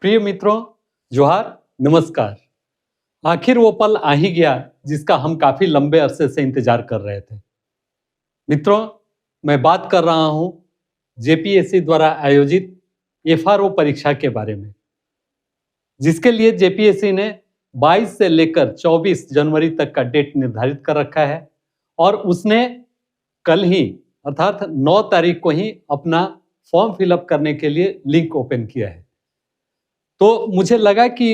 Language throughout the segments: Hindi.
प्रिय मित्रों, जोहार, नमस्कार। आखिर वो पल आ ही गया जिसका हम काफी लंबे अरसे से इंतजार कर रहे थे। मित्रों, मैं बात कर रहा हूं जेपीएससी द्वारा आयोजित एफआरओ परीक्षा के बारे में, जिसके लिए जेपीएससी ने 22 से लेकर 24 जनवरी तक का डेट निर्धारित कर रखा है और उसने कल ही अर्थात 9 तारीख को ही अपना फॉर्म फिलअप करने के लिए लिंक ओपन किया है। तो मुझे लगा कि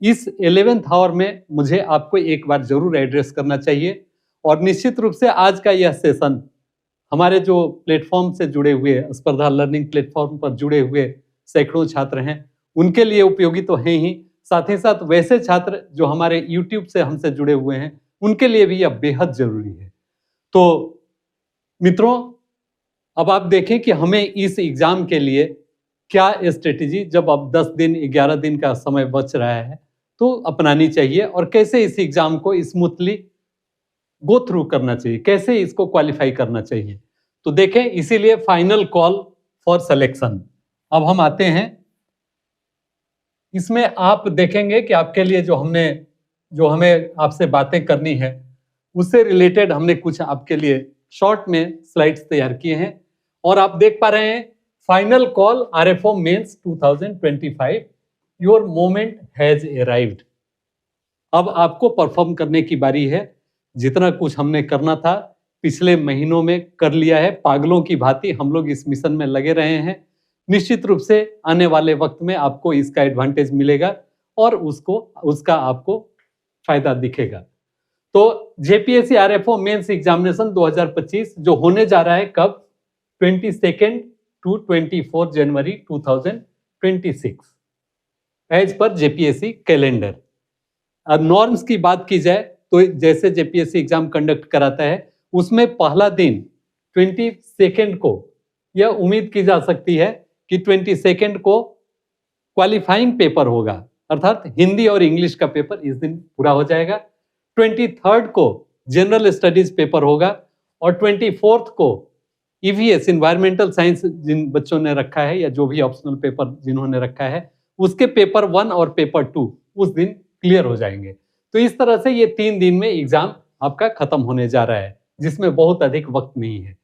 इस 11th आवर में मुझे आपको एक बार जरूर एड्रेस करना चाहिए और निश्चित रूप से आज का यह सेशन हमारे जो प्लेटफॉर्म से जुड़े हुए स्पर्धा लर्निंग प्लेटफॉर्म पर जुड़े हुए सैकड़ों छात्र हैं उनके लिए उपयोगी तो हैं ही, साथ ही साथ वैसे छात्र जो हमारे यूट्यूब से हमसे जुड़े हुए हैं उनके लिए भी यह बेहद जरूरी है। तो मित्रों, अब आप देखें कि हमें इस एग्जाम के लिए क्या स्ट्रेटेजी, जब अब 10 दिन 11 दिन का समय बच रहा है, तो अपनानी चाहिए और कैसे इस एग्जाम को स्मूथली गो थ्रू करना चाहिए, कैसे इसको क्वालिफाई करना चाहिए। तो देखें, इसीलिए फाइनल कॉल फॉर सिलेक्शन। अब हम आते हैं इसमें। आप देखेंगे कि आपके लिए जो हमें आपसे बातें करनी है उससे रिलेटेड हमने कुछ आपके लिए शॉर्ट में स्लाइड्स तैयार किए हैं और आप देख पा रहे हैं final call RFO mains 2025, your moment has arrived. अब आपको परफॉर्म करने की बारी है। जितना कुछ हमने करना था पिछले महीनों में कर लिया है, पागलों की भांति हम लोग इस मिशन में लगे रहे हैं। निश्चित रूप से आने वाले वक्त में आपको इसका एडवांटेज मिलेगा और उसका आपको फायदा दिखेगा। तो जेपीएससी आरएफओ मेंस एग्जामिनेशन 2025 जो होने जा रहा है कब, 22 टू 24 जनवरी 2026 एज पर जेपीएससी कैलेंडर। अब नॉर्म्स की बात की जाए तो जैसे जेपीएससी एग्जाम कंडक्ट कराता है उसमें पहला दिन 22 को यह उम्मीद की जा सकती है कि 22 को क्वालिफाइंग पेपर होगा, अर्थात हिंदी और इंग्लिश का पेपर इस दिन पूरा हो जाएगा। 23 को जनरल स्टडीज पेपर होगा और 24 को ईवीएस इन्वायरमेंटल साइंस जिन बच्चों ने रखा है या जो भी ऑप्शनल पेपर जिन्होंने रखा है उसके पेपर 1 और पेपर 2 उस दिन क्लियर हो जाएंगे। तो इस तरह से ये 3 दिन में एग्जाम आपका खत्म होने जा रहा है, जिसमें बहुत अधिक वक्त नहीं है।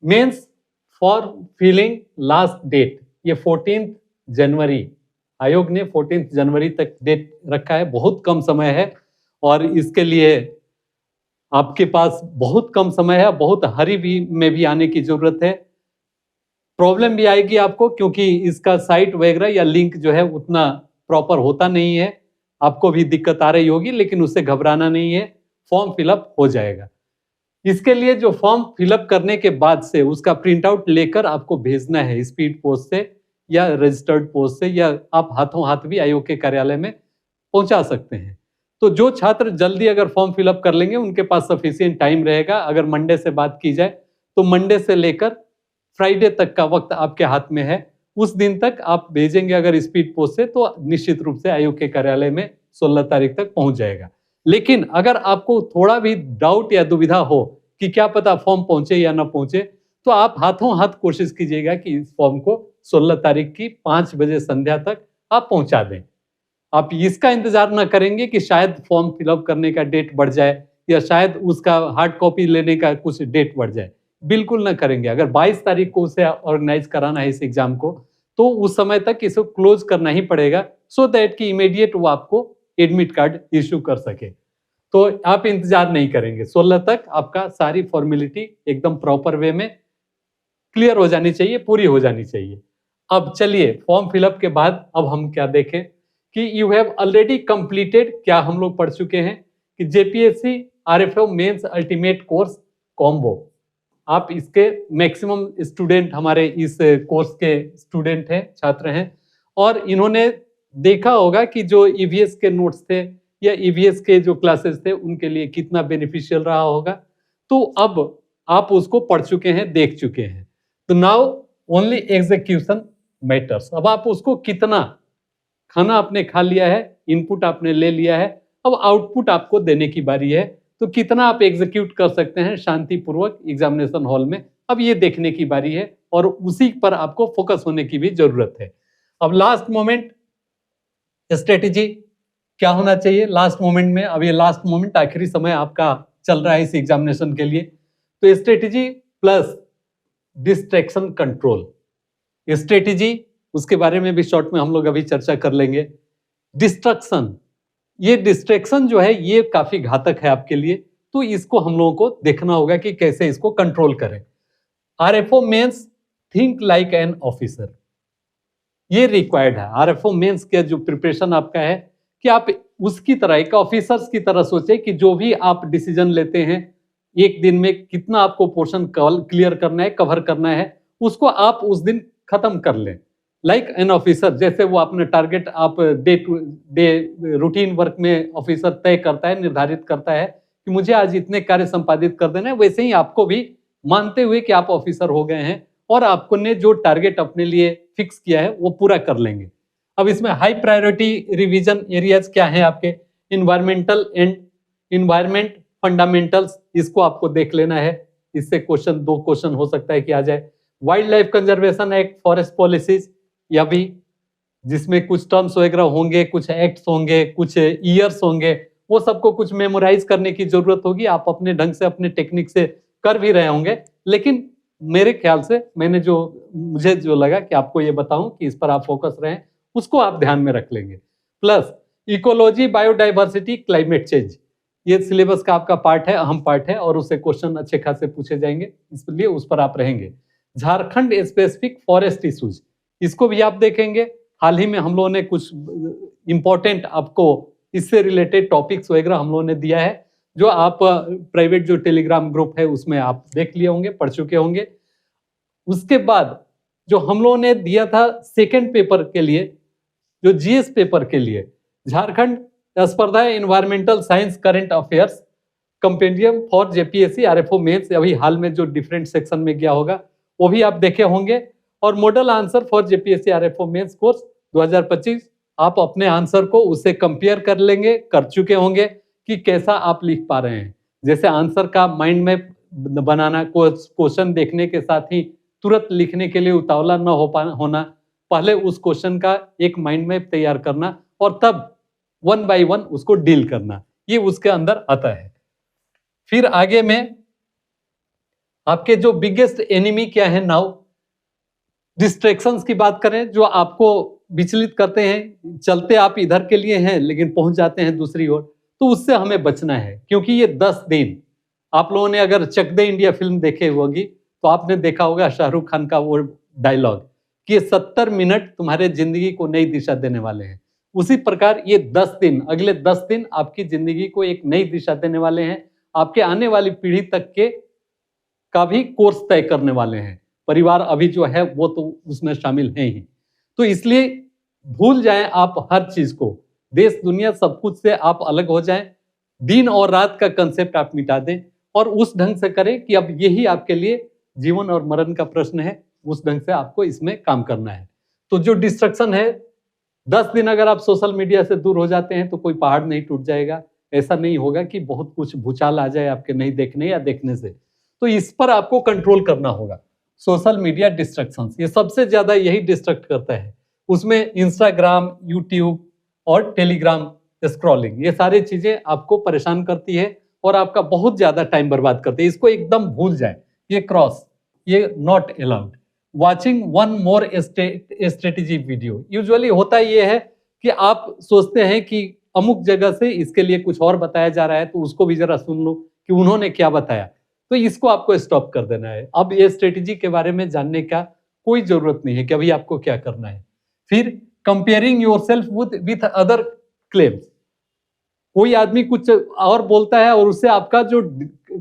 Mains for filling last date ये 14 जनवरी, आयोग ने 14 जनवरी तक डेट रखा है, बहुत कम समय है और इसके लिए आपके पास बहुत कम समय है, बहुत हरी में भी आने की जरूरत है। प्रॉब्लम भी आएगी आपको क्योंकि इसका साइट वगैरह या लिंक जो है उतना प्रॉपर होता नहीं है, आपको भी दिक्कत आ रही होगी, लेकिन उससे घबराना नहीं है, फॉर्म फिलअप हो जाएगा। इसके लिए जो फॉर्म फिलअप करने के बाद से उसका प्रिंट आउट लेकर आपको भेजना है स्पीड पोस्ट से या रजिस्टर्ड पोस्ट से, या आप हाथों हाथ भी आयोग के कार्यालय में पहुंचा सकते हैं। तो जो छात्र जल्दी अगर फॉर्म फिलअप कर लेंगे उनके पास सफिशिएंट टाइम रहेगा। अगर मंडे से बात की जाए तो मंडे से लेकर फ्राइडे तक का वक्त आपके हाथ में है। उस दिन तक आप भेजेंगे अगर स्पीड पोस्ट से तो निश्चित रूप से आयोग के कार्यालय में 16 तारीख तक पहुंच जाएगा। लेकिन अगर आपको थोड़ा भी डाउट या दुविधा हो कि क्या पता फॉर्म पहुंचे या ना पहुंचे, तो आप हाथों हाथ कोशिश कीजिएगा कि इस फॉर्म को 16 तारीख की 5 बजे संध्या तक आप पहुंचा दें। आप इसका इंतजार ना करेंगे कि शायद फॉर्म फिलअप करने का डेट बढ़ जाए या शायद उसका हार्ड कॉपी लेने का कुछ डेट बढ़ जाए, बिल्कुल ना करेंगे। अगर 22 तारीख को उसे ऑर्गेनाइज कराना है इस एग्जाम को, तो उस समय तक इसे क्लोज करना ही पड़ेगा सो दैट कि इमीडिएट वो आपको एडमिट कार्ड इश्यू कर सके। तो आप इंतजार नहीं करेंगे, 16 तक आपका सारी फॉर्मेलिटी एकदम प्रॉपर वे में क्लियर हो जानी चाहिए, पूरी हो जानी चाहिए। अब चलिए फॉर्म फिलअप के बाद अब हम क्या देखें कि यू हैव ऑलरेडी कंप्लीटेड, क्या हम लोग पढ़ चुके हैं कि JPSC RFO mains ultimate course combo. आप इसके मैक्सिमम स्टूडेंट हमारे इस कोर्स के स्टूडेंट हैं, छात्र हैं, और इन्होंने देखा होगा कि जो ईवीएस के नोट्स थे या ईवीएस के जो क्लासेस थे उनके लिए कितना बेनिफिशियल रहा होगा। तो अब आप उसको पढ़ चुके हैं, देख चुके हैं। तो नाउ ओनली एग्जीक्यूशन मैटर्स। अब आप उसको कितना, खाना आपने खा लिया है, इनपुट आपने ले लिया है, अब आउटपुट आपको देने की बारी है। तो कितना आप एग्जीक्यूट कर सकते हैं शांतिपूर्वक एग्जामिनेशन हॉल में, अब ये देखने की बारी है और उसी पर आपको फोकस होने की भी जरूरत है। अब लास्ट मोमेंट स्ट्रेटेजी क्या होना चाहिए लास्ट मोमेंट में? अब ये लास्ट मोमेंट आखिरी समय आपका चल रहा है इस एग्जामिनेशन के लिए, तो strategy plus distraction control. Strategy, उसके बारे में भी शॉर्ट में हम लोग अभी चर्चा कर लेंगे। डिस्ट्रक्शन, ये डिस्ट्रैक्शन जो है ये काफी घातक है आपके लिए, तो इसको हम लोगों को देखना होगा कि कैसे इसको कंट्रोल करें। RFO mains think like an officer, ये रिक्वायर्ड है। आरएफओ मेंस का जो प्रिपरेशन आपका है कि आप उसकी तरह एक ऑफिसर्स की तरह सोचे कि जो भी आप डिसीजन लेते हैं, एक दिन में कितना आपको पोर्शन क्लियर करना है, कवर करना है, उसको आप उस दिन खत्म कर लें। लाइक एन ऑफिसर, जैसे वो अपने टारगेट आप day to day routine work में ऑफिसर तय करता है, निर्धारित करता है कि मुझे आज इतने कार्य संपादित कर देना है, वैसे ही आपको भी मानते हुए कि आप ऑफिसर हो गए हैं और आपको ने जो टारगेट अपने लिए फिक्स किया है वो पूरा कर लेंगे। अब इसमें हाई प्रायोरिटी रिवीजन एरियाज क्या हैं आपके? इन्वायरमेंटल एंड इन्वायरमेंट फंडामेंटल्स, इसको आपको देख लेना है। इससे क्वेश्चन, 2 क्वेश्चन हो सकता है कि आ जाए। Wild life conservation act, forest policies, या भी जिसमें कुछ टर्म्स वगैरह होंगे, कुछ एक्ट्स होंगे, कुछ ईयर्स होंगे, वो सबको कुछ मेमोराइज करने की जरूरत होगी। आप अपने ढंग से, अपने टेक्निक से कर भी रहे होंगे, लेकिन मेरे ख्याल से मुझे जो लगा कि आपको ये बताऊं कि इस पर आप फोकस रहें, उसको आप ध्यान में रख लेंगे। Plus ecology, biodiversity, climate change, ये सिलेबस का आपका पार्ट है, अहम पार्ट है, और उससे क्वेश्चन अच्छे खासे पूछे जाएंगे, इसलिए उस पर आप रहेंगे। झारखंड स्पेसिफिक फॉरेस्ट इश्यूज, इसको भी आप देखेंगे। हाल ही में हम लोगों ने कुछ इंपॉर्टेंट आपको इससे रिलेटेड टॉपिक्स वगैरह हम लोगों ने दिया है, जो आप प्राइवेट जो टेलीग्राम ग्रुप है उसमें आप देख लिए होंगे, पढ़ चुके होंगे। उसके बाद जो हम लोगों ने दिया था सेकेंड पेपर के लिए, जो जीएस पेपर के लिए, Jharkhand Spardha environmental science current affairs compendium for JPSC RFO mains, अभी हाल में जो डिफरेंट सेक्शन में गया होगा वो भी आप देखे होंगे। और model answer for JPSC RFO mains course 2025, आप अपने आंसर को उससे कंपेयर कर लेंगे, कर चुके होंगे कि कैसा आप लिख पा रहे हैं। जैसे आंसर का माइंड में बनाना, क्वेश्चन देखने के साथ ही तुरंत लिखने के लिए उतावला न होना, पहले उस क्वेश्चन का एक माइंड में तैयार करना और तब 1 बाय 1 उसको डील करना, ये उसके अंदर आता है। फिर आगे में आपके जो बिगेस्ट एनिमी क्या है नाउ, डिस्ट्रैक्शंस की बात करें, जो आपको विचलित करते हैं, चलते आप इधर के लिए हैं लेकिन पहुंच जाते हैं दूसरी ओर, तो उससे हमें बचना है। क्योंकि ये 10 दिन, आप लोगों ने अगर चक दे इंडिया फिल्म देखे होगी तो आपने देखा होगा शाहरुख खान का वो डायलॉग कि ये 70 मिनट तुम्हारे जिंदगी को नई दिशा देने वाले हैं। उसी प्रकार ये 10 दिन, अगले 10 दिन आपकी जिंदगी को एक नई दिशा देने वाले हैं, आपके आने वाली पीढ़ी तक के का भी कोर्स तय करने वाले हैं। परिवार अभी जो है वो तो उसमें शामिल है ही, तो इसलिए भूल जाएं आप हर चीज को, देश दुनिया सब कुछ से आप अलग हो जाएं, दिन और रात का कंसेप्ट आप मिटा दें और उस ढंग से करें कि अब यही आपके लिए जीवन और मरण का प्रश्न है, उस ढंग से आपको इसमें काम करना है। तो जो डिस्ट्रक्शन है, 10 दिन अगर आप सोशल मीडिया से दूर हो जाते हैं तो कोई पहाड़ नहीं टूट जाएगा, ऐसा नहीं होगा कि बहुत कुछ भूचाल आ जाए आपके नहीं देखने या देखने से। तो इस पर आपको कंट्रोल करना होगा। सोशल मीडिया डिस्ट्रक्शंस, ये सबसे ज्यादा यही डिस्ट्रक्ट करता है। उसमें इंस्टाग्राम, यूट्यूब और टेलीग्राम स्क्रॉलिंग, ये सारी चीजें आपको परेशान करती है और आपका बहुत ज्यादा टाइम बर्बाद करती है। इसको एकदम भूल जाए, ये क्रॉस, ये not allowed. Watching one more strategy video, usually होता ये है कि आप सोचते हैं कि अमुक जगह से इसके लिए कुछ और बताया जा रहा है तो उसको भी जरा सुन लो कि उन्होंने क्या बताया, तो इसको आपको स्टॉप कर देना है। अब ये स्ट्रेटेजी के बारे में जानने का कोई जरूरत नहीं है कि अभी आपको क्या करना है। फिर comparing yourself with other claims, कोई आदमी कुछ और बोलता है और उससे आपका जो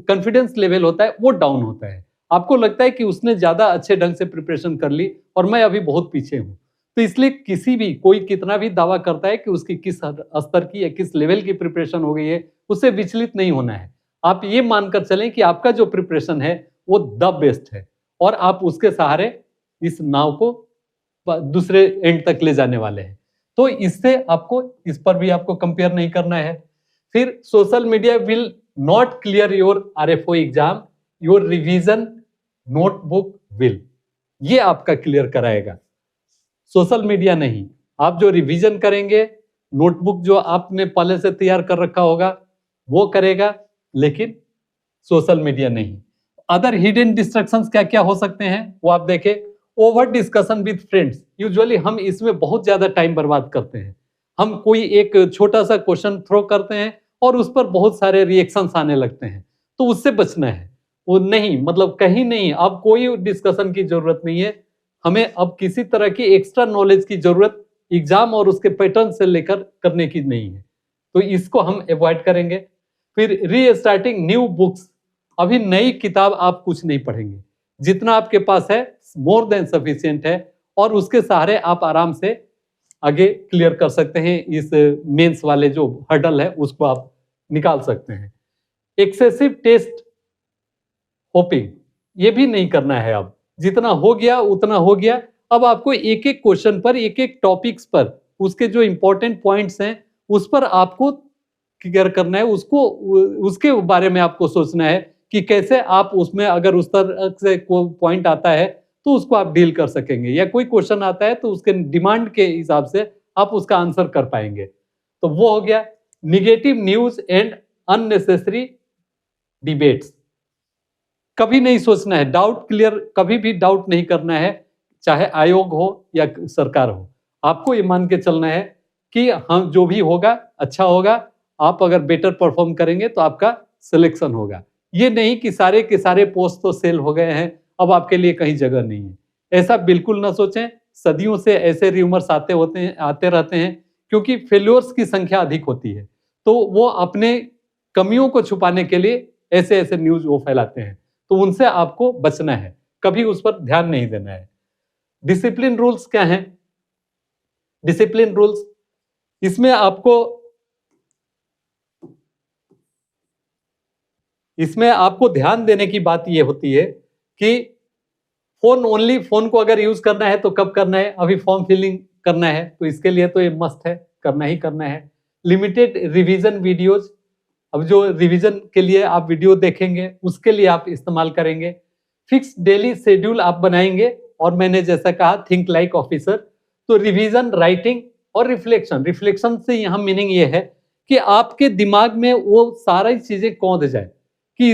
कॉन्फिडेंस लेवल होता है वो डाउन होता है, आपको लगता है कि उसने ज्यादा अच्छे ढंग से प्रिपरेशन कर ली और मैं अभी बहुत पीछे हूं। तो इसलिए किसी भी, कोई कितना भी दावा करता है कि उसकी किस स्तर की या किस लेवल की प्रिपरेशन हो गई है, उससे विचलित नहीं होना है। आप ये मानकर चलें कि आपका जो प्रिपरेशन है वो द बेस्ट है और आप उसके सहारे इस नाव को दूसरे एंड तक ले जाने वाले हैं। तो इससे आपको, इस पर भी आपको कंपेयर नहीं करना है। फिर social media will not clear your RFO exam, your revision notebook will, ये आपका क्लियर कराएगा, सोशल मीडिया नहीं। आप जो रिवीजन करेंगे, नोटबुक जो आपने पहले से तैयार कर रखा होगा वो करेगा, लेकिन सोशल मीडिया नहीं। अदर हिडन डिस्ट्रैक्शंस क्या क्या हो सकते हैं वो आप देखें। Over discussion with friends, usually हम इसमें बहुत ज्यादा टाइम बर्बाद करते हैं। हम कोई एक छोटा सा क्वेश्चन थ्रो करते हैं और उस पर बहुत सारे रिएक्शंस आने लगते हैं, तो उससे बचना है। वो नहीं, मतलब कहीं नहीं, अब कोई डिस्कशन की जरूरत नहीं है। हमें अब किसी तरह की एक्स्ट्रा नॉलेज की जरूरत एग्जाम और उसके पैटर्न से लेकर करने की नहीं है, तो इसको हम अवॉइड करेंगे। फिर रीस्टार्टिंग न्यू बुक्स, अभी नई किताब आप कुछ नहीं पढ़ेंगे, जितना आपके पास है मोर देन सफिशिएंट है, और उसके सहारे आप आराम से आगे क्लियर कर सकते हैं। इस मेंस वाले जो हर्डल है उसको आप निकाल सकते हैं। एक्सेसिव टेस्ट होपिंग, ये भी नहीं करना है। अब जितना हो गया उतना हो गया। अब आपको एक एक क्वेश्चन पर, एक एक टॉपिक्स पर, उसके जो इंपॉर्टेंट पॉइंट्स हैं उस पर आपको क्लियर करना है, उसको उसके बारे में आपको सोचना है कि कैसे आप उसमें अगर उस तरह से कोई पॉइंट आता है तो उसको आप डील कर सकेंगे, या कोई क्वेश्चन आता है तो उसके डिमांड के हिसाब से आप उसका आंसर कर पाएंगे। तो वो हो गया। Negative news and unnecessary debates, कभी नहीं सोचना है। डाउट क्लियर, कभी भी डाउट नहीं करना है, चाहे आयोग हो या सरकार हो। आपको ये मान के चलना है कि हम जो भी होगा अच्छा होगा। आप अगर बेटर परफॉर्म करेंगे तो आपका सिलेक्शन होगा। ये नहीं कि सारे के सारे पोस्ट तो सेल हो गए हैं, अब आपके लिए कहीं जगह नहीं है। ऐसा बिल्कुल ना सोचें। सदियों से ऐसे र्यूमर्स आते रहते हैं, क्योंकि फेल्योर्स की संख्या अधिक होती है, तो वो अपने कमियों को छुपाने के लिए ऐसे ऐसे न्यूज वो फैलाते हैं। तो उनसे आपको बचना है, कभी उस पर ध्यान नहीं देना है। डिसिप्लिन रूल्स क्या हैं? डिसिप्लिन रूल्स, इसमें आपको ध्यान देने की बात यह होती है कि फोन ओनली, फोन को अगर यूज करना है तो कब करना है? अभी फॉर्म फिलिंग करना है तो इसके लिए तो ये मस्ट है, करना ही करना है। लिमिटेड रिवीजन वीडियोज, अब जो रिवीजन के लिए आप वीडियो देखेंगे उसके लिए आप इस्तेमाल करेंगे। फिक्स डेली शेड्यूल आप बनाएंगे, और मैंने जैसा कहा थिंक लाइक ऑफिसर। तो रिवीजन, राइटिंग और रिफ्लेक्शन, रिफ्लेक्शन से यहाँ मीनिंग ये है कि आपके दिमाग में वो सारी चीजें कौंध जाए कि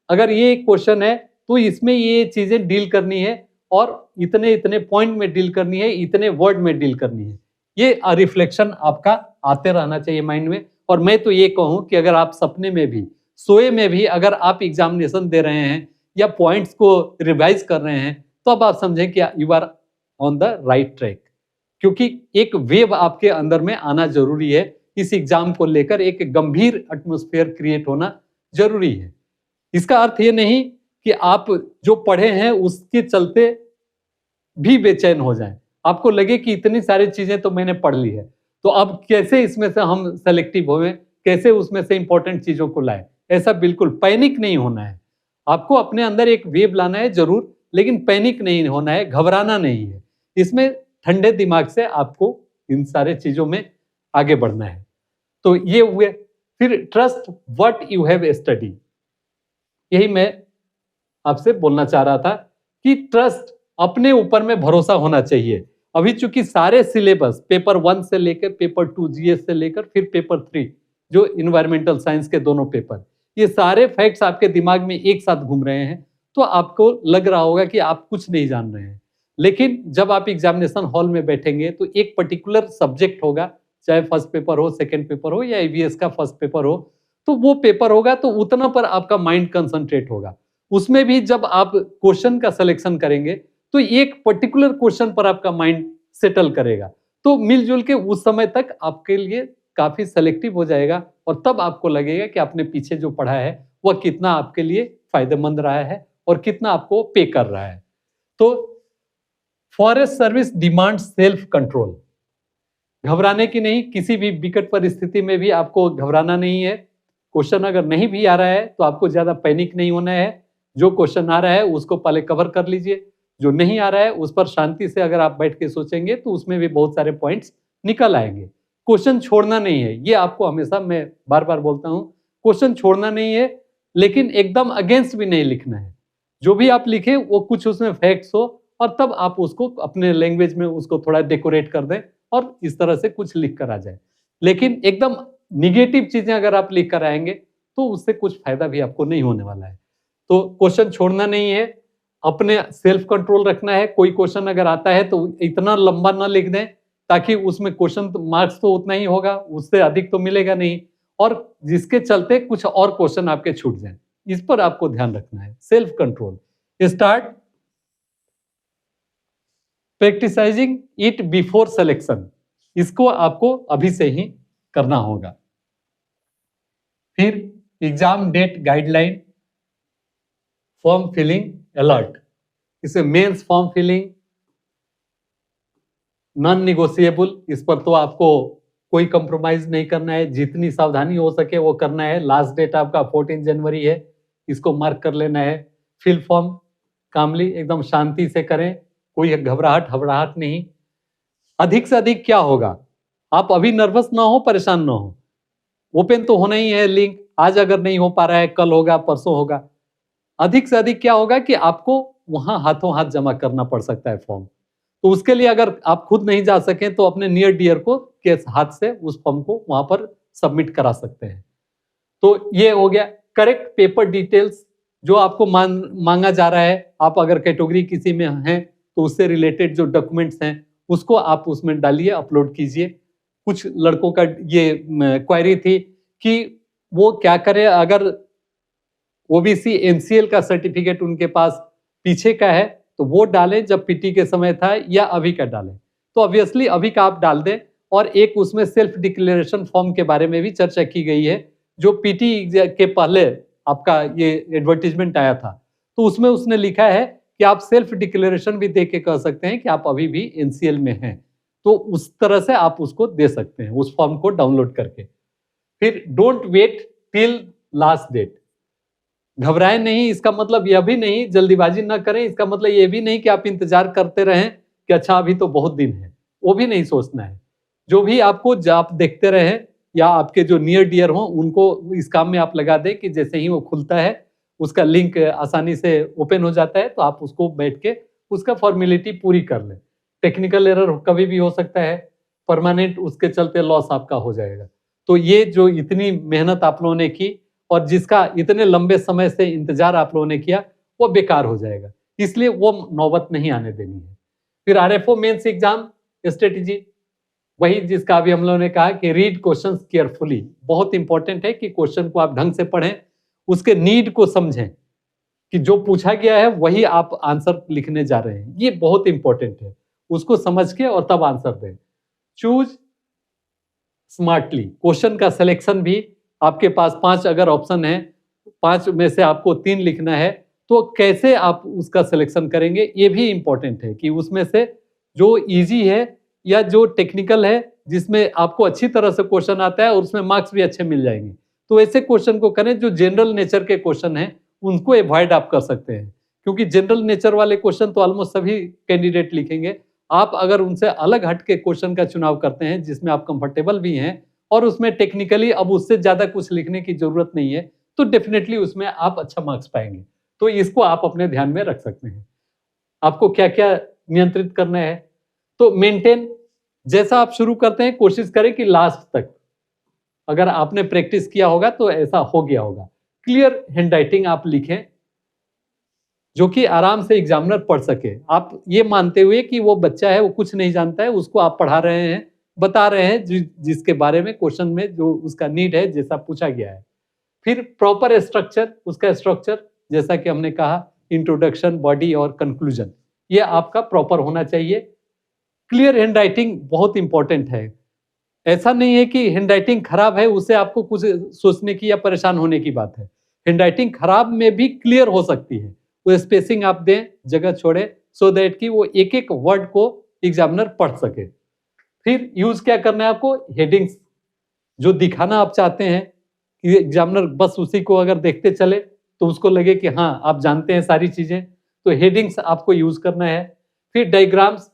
अगर ये क्वेश्चन है तो इसमें ये चीजें डील करनी है, और इतने इतने पॉइंट में डील करनी है, इतने वर्ड में डील करनी है। ये रिफ्लेक्शन आपका आते रहना चाहिए माइंड में। और मैं तो ये कहूं कि अगर आप सपने में भी, सोए में भी अगर आप एग्जामिनेशन दे रहे हैं या पॉइंट्स को रिवाइज कर रहे हैं, तो अब आप समझें कि you are on the right track, क्योंकि एक वेव आपके अंदर में आना जरूरी है। इस एग्जाम को लेकर एक गंभीर एटमॉस्फेयर क्रिएट होना जरूरी है। इसका अर्थ ये नहीं कि आप जो पढ़े हैं उसके चलते भी बेचैन हो जाएं, आपको लगे कि इतनी सारी चीजें तो मैंने पढ़ ली है, तो अब कैसे इसमें से हम सेलेक्टिव हों, कैसे उसमें से इंपॉर्टेंट चीजों को लाएं। ऐसा बिल्कुल पैनिक नहीं होना है। आपको अपने अंदर एक वेव लाना है जरूर, लेकिन पैनिक नहीं होना है, घबराना नहीं है। इसमें ठंडे दिमाग से आपको इन सारे चीजों में आगे बढ़ना है। तो ये हुए। फिर trust what you have study, यही मैं आपसे बोलना चाह रहा था कि ट्रस्ट, अपने ऊपर में भरोसा होना चाहिए। अभी चूंकि सारे सिलेबस पेपर 1 से लेकर पेपर 2 जीएस से लेकर फिर पेपर 3 जो इन्वायरमेंटल साइंस के दोनों पेपर, ये सारे फैक्ट्स आपके दिमाग में एक साथ घूम रहे हैं, तो आपको लग रहा होगा कि आप कुछ नहीं जान रहे हैं। लेकिन जब आप एग्जामिनेशन हॉल में बैठेंगे तो एक पर्टिकुलर सब्जेक्ट होगा, चाहे फर्स्ट पेपर हो, सेकेंड पेपर हो, या ईवीएस का फर्स्ट पेपर हो, तो वो पेपर होगा तो उतना पर आपका माइंड कंसंट्रेट होगा। उसमें भी जब आप क्वेश्चन का सिलेक्शन करेंगे तो एक पर्टिकुलर क्वेश्चन पर आपका माइंड सेटल करेगा, तो मिलजुल के उस समय तक आपके लिए काफी सेलेक्टिव हो जाएगा, और तब आपको लगेगा कि आपने पीछे जो पढ़ा है वह कितना आपके लिए फायदेमंद रहा है और कितना आपको पे कर रहा है। तो forest service demand self control, घबराने की नहीं, किसी भी विकट परिस्थिति में भी आपको घबराना नहीं है। क्वेश्चन अगर नहीं भी आ रहा है तो आपको ज्यादा पैनिक नहीं होना है। जो क्वेश्चन आ रहा है उसको पहले कवर कर लीजिए, जो नहीं आ रहा है उस पर शांति से अगर आप बैठ के सोचेंगे तो उसमें भी बहुत सारे पॉइंट्स निकल आएंगे। क्वेश्चन छोड़ना नहीं है, ये आपको हमेशा, मैं बार बार बोलता हूँ, क्वेश्चन छोड़ना नहीं है, लेकिन एकदम अगेंस्ट भी नहीं लिखना है। जो भी आप लिखें वो कुछ उसमें फैक्ट्स हो, और तब आप उसको अपने लैंग्वेज में उसको थोड़ा डेकोरेट कर दें और इस तरह से कुछ लिख कर आ जाए। लेकिन एकदम निगेटिव चीजें अगर आप लिख कर आएंगे तो उससे कुछ फायदा भी आपको नहीं होने वाला है। तो क्वेश्चन छोड़ना नहीं है, अपने सेल्फ कंट्रोल रखना है। कोई क्वेश्चन अगर आता है तो इतना लंबा ना लिख दें ताकि उसमें क्वेश्चन मार्क्स तो उतना ही होगा, उससे अधिक तो मिलेगा नहीं, और जिसके चलते कुछ और क्वेश्चन आपके छूट जाएं। इस पर आपको ध्यान रखना है, self control. Start practising it before selection, इसको आपको अभी से ही करना होगा। फिर exam date guideline, form filling alert, इसे mains form filling non negotiable, इस पर तो आपको कोई कंप्रोमाइज नहीं करना है, जितनी सावधानी हो सके वो करना है। लास्ट डेट आपका 14 जनवरी है, इसको मार्क कर लेना है। फिल फॉर्म कामली एकदम शांति से करें, कोई घबराहट हबड़ाहट नहीं। अधिक से अधिक क्या होगा, आप अभी नर्वस ना हो, परेशान ना हो, ओपन तो होना ही है लिंक, आज अगर नहीं हो पा रहा है कल होगा परसों होगा। अधिक से अधिक क्या होगा कि आपको वहां हाथों हाथ जमा करना पड़ सकता है फॉर्म, तो उसके लिए अगर आप खुद नहीं जा सकें तो अपने नियर डियर को के हाथ से उस फॉर्म को वहां पर सबमिट करा सकते हैं। तो ये हो गया। करेक्ट पेपर डिटेल्स जो आपको मांगा जा रहा है, आप अगर कैटेगरी किसी में हैं तो उससे रिलेटेड जो डॉक्यूमेंट्स हैं उसको आप उसमें डालिए, अपलोड कीजिए। कुछ लड़कों का ये क्वेरी थी कि वो क्या करें अगर ओबीसी एमसीएल का सर्टिफिकेट उनके पास पीछे का है तो वो डालें जब पीटी के समय था या अभी का डालें। तो ऑब्वियसली अभी का आप डाल दें। और एक उसमें सेल्फ डिक्लेरेशन फॉर्म के बारे में भी चर्चा की गई है, जो पीटी के पहले आपका ये एडवर्टीजमेंट आया था, तो उसमें उसने लिखा है कि आप सेल्फ डिक्लेरेशन भी दे के कह सकते हैं कि आप अभी भी एनसीएल में हैं, तो उस तरह से आप उसको दे सकते हैं उस फॉर्म को डाउनलोड करके। फिर don't wait till last date, घबराएं नहीं, इसका मतलब यह भी नहीं, जल्दीबाजी ना करें, इसका मतलब यह भी नहीं कि आप इंतजार करते रहें कि अच्छा अभी तो बहुत दिन है, वो भी नहीं सोचना है। जो भी आपको आप देखते रहें या आपके जो नियर डियर हो उनको इस काम में आप लगा दें कि जैसे ही वो खुलता है उसका लिंक आसानी से ओपन हो जाता है तो आप उसको बैठ के उसका फॉर्मेलिटी पूरी कर लें। टेक्निकल एरर कभी भी हो सकता है, परमानेंट उसके चलते लॉस आपका हो जाएगा। तो ये जो इतनी मेहनत आप लोगों ने की और जिसका इतने लंबे समय से इंतजार आप लोगों ने किया वो बेकार हो जाएगा, इसलिए वो नौबत नहीं आने देनी है। फिर आरएफओ मेंस एग्जाम स्ट्रेटेजी, वही जिसका अभी हम लोगों ने कहा कि रीड क्वेश्चंस केयरफुली, बहुत इंपॉर्टेंट है कि क्वेश्चन को आप ढंग से पढ़ें, उसके नीड को समझें कि जो पूछा गया है वही आप आंसर लिखने जा रहे हैं, ये बहुत इंपॉर्टेंट है, उसको समझ के और तब आंसर दें। चूज स्मार्टली, क्वेश्चन का सिलेक्शन भी आपके पास 5 अगर ऑप्शन है, 5 में से आपको 3 लिखना है, तो कैसे आप उसका सिलेक्शन करेंगे ये भी इंपॉर्टेंट है कि उसमें से जो इजी है या जो टेक्निकल है जिसमें आपको अच्छी तरह से क्वेश्चन आता है और उसमें मार्क्स भी अच्छे मिल जाएंगे, तो ऐसे क्वेश्चन को करें। जो जनरल नेचर के क्वेश्चन हैं उनको अवॉइड आप कर सकते हैं, क्योंकि जनरल नेचर वाले क्वेश्चन तो ऑलमोस्ट सभी कैंडिडेट लिखेंगे। आप अगर उनसे अलग हट के क्वेश्चन का चुनाव करते हैं जिसमें आप कंफर्टेबल भी हैं और उसमें टेक्निकली अब उससे ज्यादा कुछ लिखने की जरूरत नहीं है, तो डेफिनेटली उसमें आप अच्छा मार्क्स पाएंगे। तो इसको आप अपने ध्यान में रख सकते हैं। आपको क्या क्या नियंत्रित करना है, तो मेंटेन, जैसा आप शुरू करते हैं कोशिश करें कि लास्ट तक अगर आपने प्रैक्टिस किया होगा तो ऐसा हो गया होगा। क्लियर हैंडराइटिंग आप लिखें जो कि आराम से एग्जामिनर पढ़ सके, आप ये मानते हुए कि वो बच्चा है वो कुछ नहीं जानता है, उसको आप पढ़ा रहे हैं, बता रहे हैं जिसके बारे में क्वेश्चन में जो उसका नीड है जैसा पूछा गया है। फिर प्रॉपर स्ट्रक्चर, उसका स्ट्रक्चर जैसा कि हमने कहा इंट्रोडक्शन, बॉडी और कंक्लूजन, ये आपका प्रॉपर होना चाहिए। क्लियर हैंडराइटिंग बहुत इंपॉर्टेंट है, ऐसा नहीं है कि हैंडराइटिंग खराब है उससे आपको कुछ सोचने की या परेशान होने की बात है। हैंडराइटिंग खराब में भी क्लियर हो सकती है, वो स्पेसिंग आप दें, जगह छोड़े, सो दैट कि वो एक एक वर्ड को एग्जामिनर पढ़ सके। फिर यूज क्या करना है आपको, हेडिंग्स, जो दिखाना आप चाहते हैं कि एग्जामिनर बस उसी को अगर देखते चले तो उसको लगे कि हाँ आप जानते हैं सारी चीजें, तो हेडिंग्स आपको यूज करना है। फिर डायग्राम्स,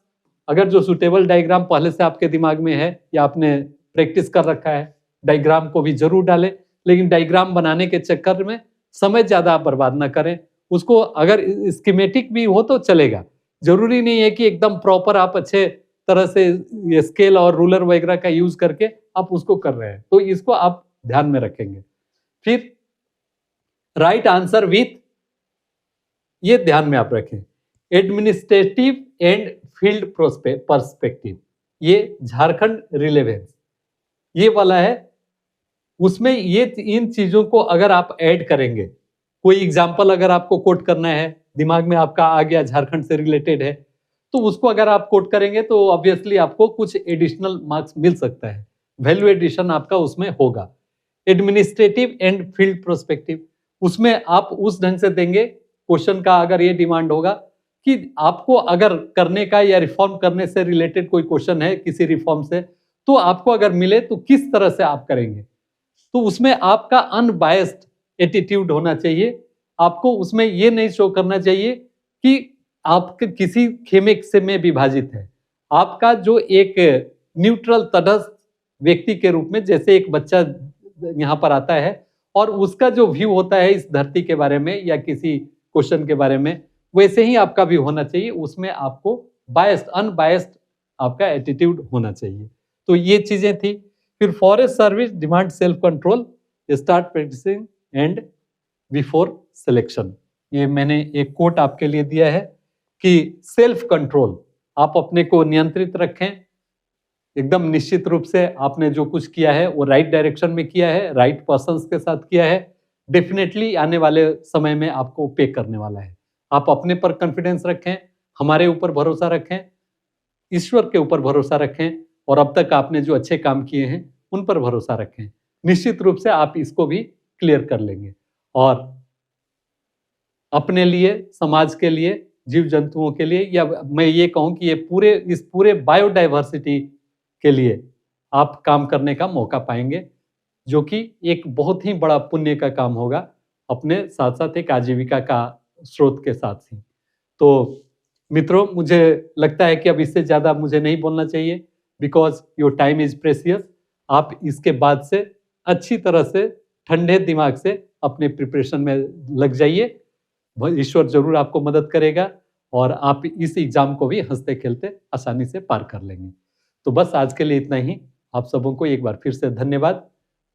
अगर जो सुटेबल डायग्राम पहले से आपके दिमाग में है या आपने प्रैक्टिस कर रखा है, डायग्राम को भी जरूर डालें, लेकिन डायग्राम बनाने के चक्कर में समय ज्यादा आप बर्बाद ना करें। उसको अगर स्कीमेटिक भी हो तो चलेगा, जरूरी नहीं है कि एकदम प्रॉपर आप अच्छे तरह से स्केल और रूलर वगैरह का यूज करके आप उसको कर रहे हैं, तो इसको आप ध्यान में रखेंगे। फिर राइट आंसर विथ, ये ध्यान में आप रखें। एडमिनिस्ट्रेटिव एंड फील्ड पर्सपेक्टिव, ये झारखंड रिलेवेंस, ये वाला है। उसमें ये इन चीजों को अगर आप ऐड करेंगे, कोई एग्जाम्पल अगर आपको कोट करना है, दिमाग में आपका आ गया झारखंड से रिलेटेड है, तो उसको अगर आप कोट करेंगे तो ऑब्वियसली आपको कुछ एडिशनल मार्क्स मिल सकता है, वैल्यू एडिशन आपका उसमें होगा। एडमिनिस्ट्रेटिव एंड फील्ड प्रोस्पेक्टिव, उसमें आप उस ढंग से देंगे, क्वेश्चन का अगर ये डिमांड होगा कि आपको अगर करने का या रिफॉर्म करने से रिलेटेड कोई क्वेश्चन है किसी रिफॉर्म से, तो आपको अगर मिले तो किस तरह से आप करेंगे, तो उसमें आपका अनबायस्ड एटीट्यूड होना चाहिए। आपको उसमें ये नहीं शो करना चाहिए कि आप किसी खेमे से में विभाजित है। आपका जो एक न्यूट्रल तटस्थ व्यक्ति के रूप में, जैसे एक बच्चा यहाँ पर आता है और उसका जो व्यू होता है इस धरती के बारे में या किसी क्वेश्चन के बारे में, वैसे ही आपका व्यू होना चाहिए। उसमें आपको बायस्ड अनबायस्ड आपका एटीट्यूड होना चाहिए। तो ये चीजें थी। फिर forest service demand self control, start practicing and before selection. ये मैंने एक कोट आपके लिए दिया है कि सेल्फ कंट्रोल, आप अपने को नियंत्रित रखें, एकदम निश्चित रूप से आपने जो कुछ किया है वो राइट डायरेक्शन में किया है, राइट पर्संस के साथ किया है, डेफिनेटली आने वाले समय में आपको पे करने वाला है। आप अपने पर कॉन्फिडेंस रखें, हमारे ऊपर भरोसा रखें, ईश्वर के ऊपर भरोसा रखें, और अब तक आपने जो अच्छे काम किए हैं उन पर भरोसा रखें। निश्चित रूप से आप इसको भी क्लियर कर लेंगे, और अपने लिए, समाज के लिए, जीव जंतुओं के लिए, या मैं ये कहूं कि ये इस पूरे बायोडाइवर्सिटी के लिए आप काम करने का मौका पाएंगे, जो कि एक बहुत ही बड़ा पुण्य का काम होगा, अपने साथ साथ एक आजीविका का स्रोत के साथ ही। तो मित्रों, मुझे लगता है कि अब इससे ज़्यादा मुझे नहीं बोलना चाहिए, because your time is precious. आप इसके बाद से अच्छी तरह से ठंडे दिमाग से अपने प्रिपरेशन में लग जाइए। ईश्वर जरूर आपको मदद करेगा और आप इस एग्जाम को भी हंसते खेलते आसानी से पार कर लेंगे। तो बस आज के लिए इतना ही। आप सबों को एक बार फिर से धन्यवाद।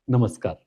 नमस्कार।